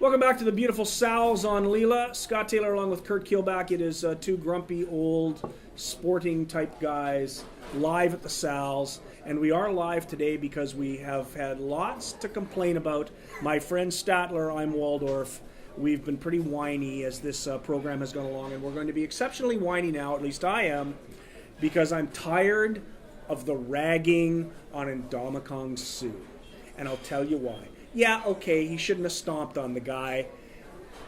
Welcome back to the beautiful Sal's on Leela. Scott Taylor along with Kurt Keelback. It is two grumpy old sporting type guys live at the Sal's. And we are live today because we have had lots to complain about. My friend Statler, I'm Waldorf. We've been pretty whiny as this program has gone along. And we're going to be exceptionally whiny now, at least I am, because I'm tired of the ragging on Ndamukong Suh. And I'll tell you why. Yeah, okay, he shouldn't have stomped on the guy.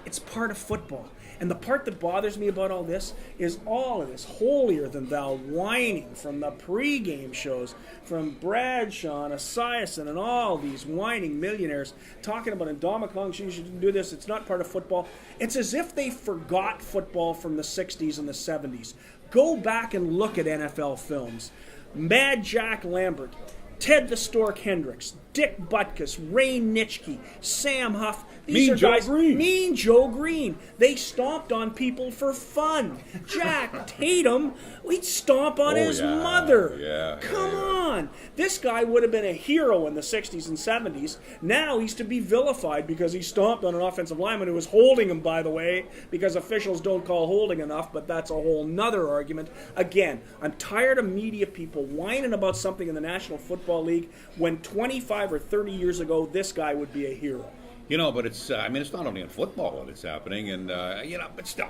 It's part of football. And the part that bothers me about all this is all of this holier-than-thou whining from the pregame shows, from Bradshaw and Esiason and all these whining millionaires talking about Ndamukong, you shouldn't do this, it's not part of football. It's as if they forgot football from the 60s and the 70s. Go back and look at NFL films. Mad Jack Lambert, Ted the Stork Hendricks, Dick Butkus, Ray Nitschke, Sam Huff. These Mean are Joe guys, Green. Mean Joe Green. They stomped on people for fun. Jack Tatum, we'd stomp on his mother. Come on. This guy would have been a hero in the 60s and 70s. Now he's to be vilified because he stomped on an offensive lineman who was holding him, by the way, because officials don't call holding enough, but that's a whole nother argument. Again, I'm tired of media people whining about something in the National Football League when 25 or 30 years ago, this guy would be a hero. You know, but it's, it's not only in football that it's happening, and, but still,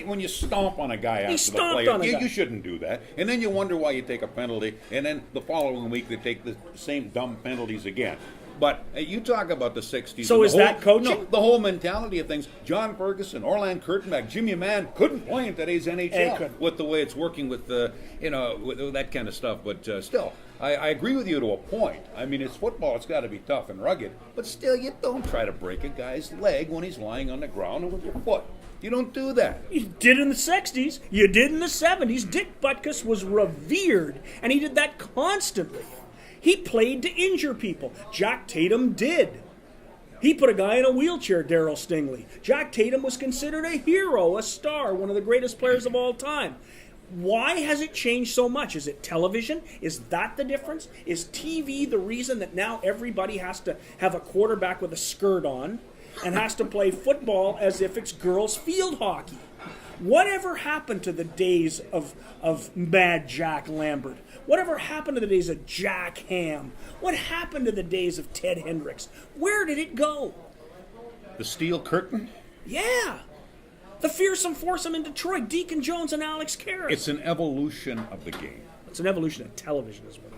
when you stomp on a guy after the play, you shouldn't do that. And then you wonder why you take a penalty, and then the following week they take the same dumb penalties again. But you talk about the 60s. So is that coaching? No, the whole mentality of things. John Ferguson, Orland Kurtenbach, Jimmy Mann couldn't play in today's NHL with the way it's working with with that kind of stuff. But still, I agree with you to a point. I mean, it's football. It's got to be tough and rugged. But still, you don't try to break a guy's leg when he's lying on the ground with your foot. You don't do that. You did in the 60s. You did in the 70s. Dick Butkus was revered, and he did that constantly. He played to injure people. Jack Tatum did. He put a guy in a wheelchair, Darryl Stingley. Jack Tatum was considered a hero, a star, one of the greatest players of all time. Why has it changed so much? Is it television? Is that the difference? Is TV the reason that now everybody has to have a quarterback with a skirt on and has to play football as if it's girls' field hockey? Whatever happened to the days of Mad Jack Lambert? Whatever happened to the days of Jack Ham? What happened to the days of Ted Hendricks? Where did it go? The steel curtain? Yeah. The fearsome foursome in Detroit, Deacon Jones and Alex Karras. It's an evolution of the game. It's an evolution of television as well.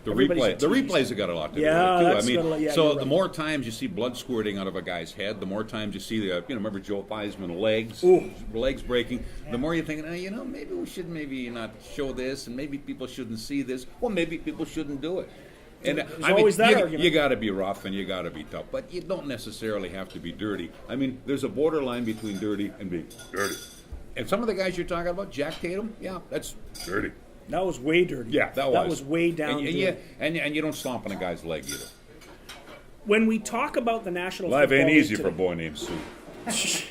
The replays have got a lot to do with it, too. The more times you see blood squirting out of a guy's head, the more times you see remember Joe Theismann legs breaking, the more you're thinking, maybe we should not show this, and maybe people shouldn't see this. Well, maybe people shouldn't do it. And there's always that argument. You got to be rough and you got to be tough, but you don't necessarily have to be dirty. There's a borderline between dirty and being dirty. And some of the guys you're talking about, Jack Tatum, that's dirty. That was way dirty. Yeah, that was way down. And you don't stomp on a guy's leg either. When we talk about the National Football Life ain't easy today, for a boy named Suh.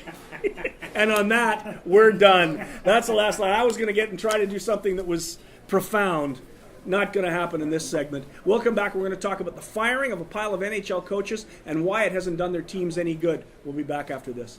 And on that, we're done. That's the last line. I was going to get and try to do something that was profound. Not going to happen in this segment. We'll come back. We're going to talk about the firing of a pile of NHL coaches and why it hasn't done their teams any good. We'll be back after this.